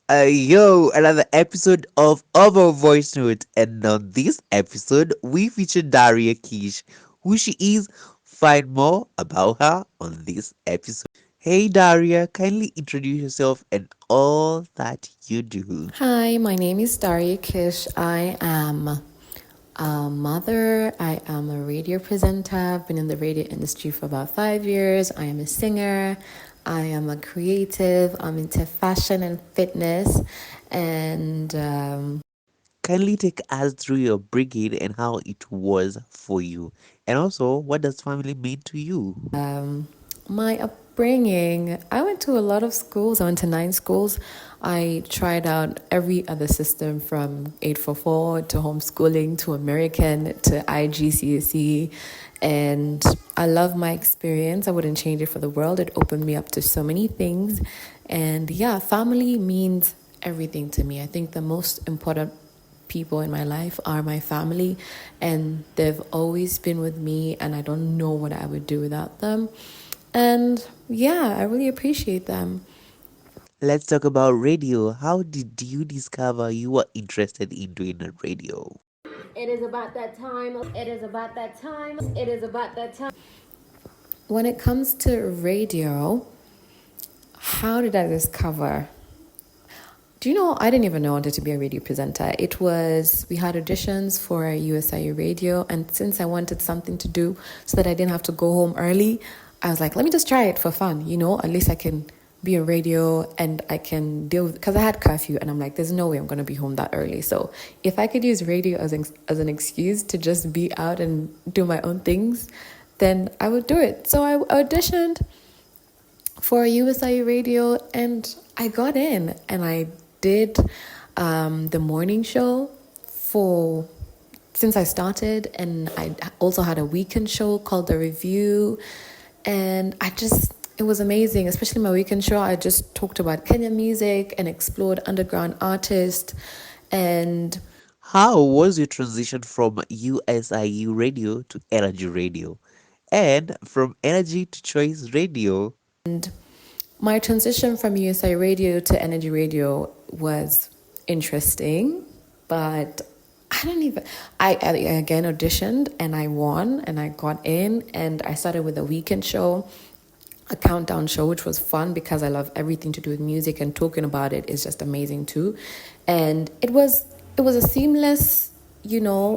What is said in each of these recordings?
Another episode of our voice note. And on this episode, we feature Darya Kish. Who she is, find more about her on this episode. Hey Darya, kindly introduce yourself and all that you do. Hi, my name is Darya Kish. I am a mother. I am a radio presenter. I've been in the radio industry for about 5 years. I am a singer. I am a creative. I'm into fashion and fitness. And Kindly take us through your brigade and how it was for you. And also, what does family mean to you? my upbringing, I went to a lot of schools. I went to 9 schools. I tried out every other system from 844 to homeschooling to American to IGCSE. And I love my experience. I wouldn't change it for the world. It opened me up to so many things. And yeah, family means everything to me. I think the most important people in my life are my family, and they've always been with me, and I don't know what I would do without them. And yeah, I really appreciate them. Let's talk about radio. How did you discover you were interested in doing a radio? It is about that time. It is about that time. It is about that time. When it comes to radio, how did I discover? Do you know, I didn't even know I wanted to be a radio presenter. We had auditions for USIU radio, and since I wanted something to do so that I didn't have to go home early, I was like, let me just try it for fun, at least I can be on radio and I can deal with, because I had curfew, and I'm like, there's no way I'm going to be home that early. So if I could use radio as an excuse to just be out and do my own things, then I would do it. So I auditioned for USIU radio, and I got in, and I did the morning show for since I started, and I also had a weekend show called The Review, and it was amazing. Especially my weekend show, I just talked about Kenyan music and explored underground artists. And How was your transition from USIU radio to Energy radio? And from Energy to Choice radio? my transition from USI radio to Energy radio was interesting, but I again auditioned, and I won, and I got in, and I started with a weekend show, a countdown show, which was fun because I love everything to do with music, and talking about it is just amazing too. And it was a seamless,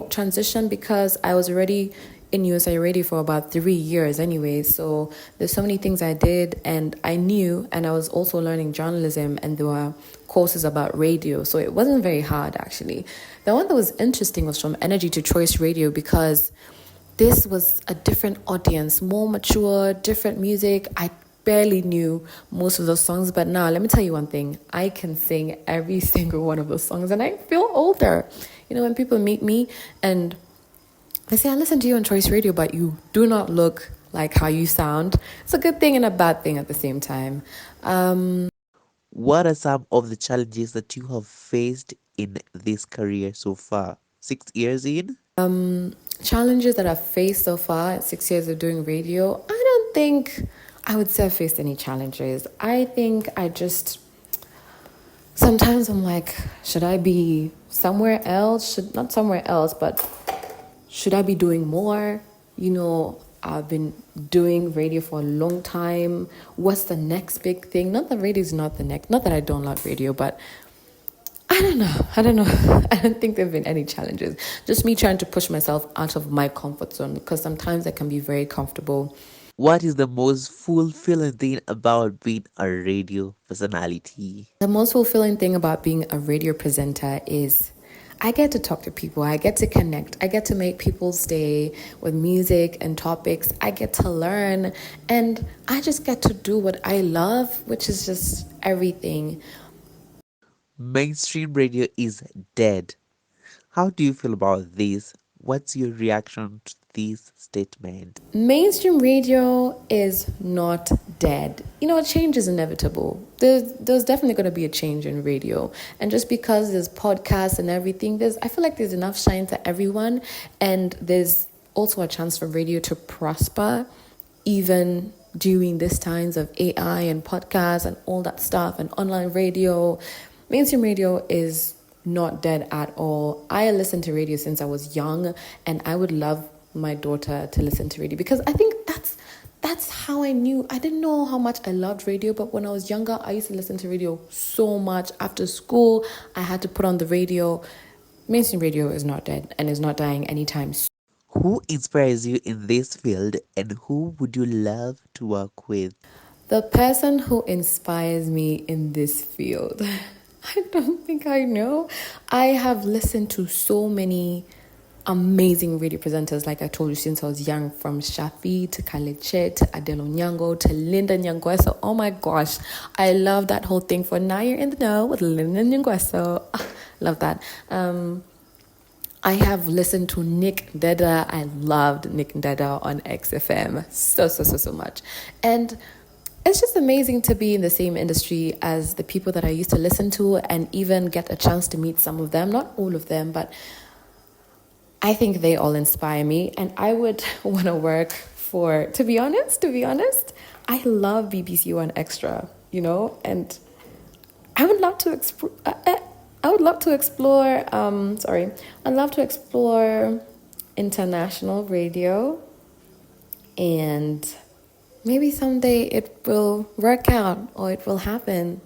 transition, because I was already in USA Radio for about 3 years anyway. So there's so many things I did, and I knew, and I was also learning journalism, and there were courses about radio. So it wasn't very hard, actually. The one that was interesting was from Energy to Choice Radio, because this was a different audience, more mature, different music. I barely knew most of those songs, but now let me tell you one thing. I can sing every single one of those songs, and I feel older. When people meet me and they say, I listen to you on Choice Radio, but you do not look like how you sound. It's a good thing and a bad thing at the same time. What are some of the challenges that you have faced in this career so far? 6 years in? Challenges that I've faced so far at 6 years of doing radio, I don't think I would say I've faced any challenges. I think sometimes I'm like, should I be somewhere else? Not somewhere else, but should I be doing more? I've been doing radio for a long time. What's the next big thing? Not that radio is not the next, not that I don't love radio, but I don't know. I don't think there have been any challenges. Just me trying to push myself out of my comfort zone, because sometimes I can be very comfortable. What is the most fulfilling thing about being a radio personality? The most fulfilling thing about being a radio presenter is I get to talk to people. I get to connect. I get to make people's day with music and topics. I get to learn, and I just get to do what I love, which is just everything. Mainstream radio is dead. How do you feel about this? What's your reaction to this statement? Mainstream radio is not dead. Change is inevitable. There's definitely going to be a change in radio. And just because there's podcasts and everything, I feel like there's enough shine for everyone. And there's also a chance for radio to prosper, even during these times of AI and podcasts and all that stuff and online radio. Mainstream radio is not dead at all. I listened to radio since I was young, and I would love my daughter to listen to radio because I think that's how I knew. I didn't know how much I loved radio, but when I was younger, I used to listen to radio so much. After school, I had to put on the radio. Mainstream radio is not dead and is not dying anytime soon. Who inspires you in this field and who would you love to work with? The person who inspires me in this field, I don't think I know. I have listened to so many amazing radio presenters, like I told you, since I was young, from Shafi to Kaleche to Adelo Nyango to Linda Nyangweso. Oh my gosh, I love that whole thing for Now You're in the Know with Linda Nyangweso. Love that. I have listened to Nick Deda. I loved Nick Deda on XFM so much. And it's just amazing to be in the same industry as the people that I used to listen to and even get a chance to meet some of them. Not all of them, but I think they all inspire me. And I would want to work for, to be honest, I love BBC One Extra, and I would love to explore. I would love to explore. I'd love to explore international radio, and maybe someday it will work out or it will happen.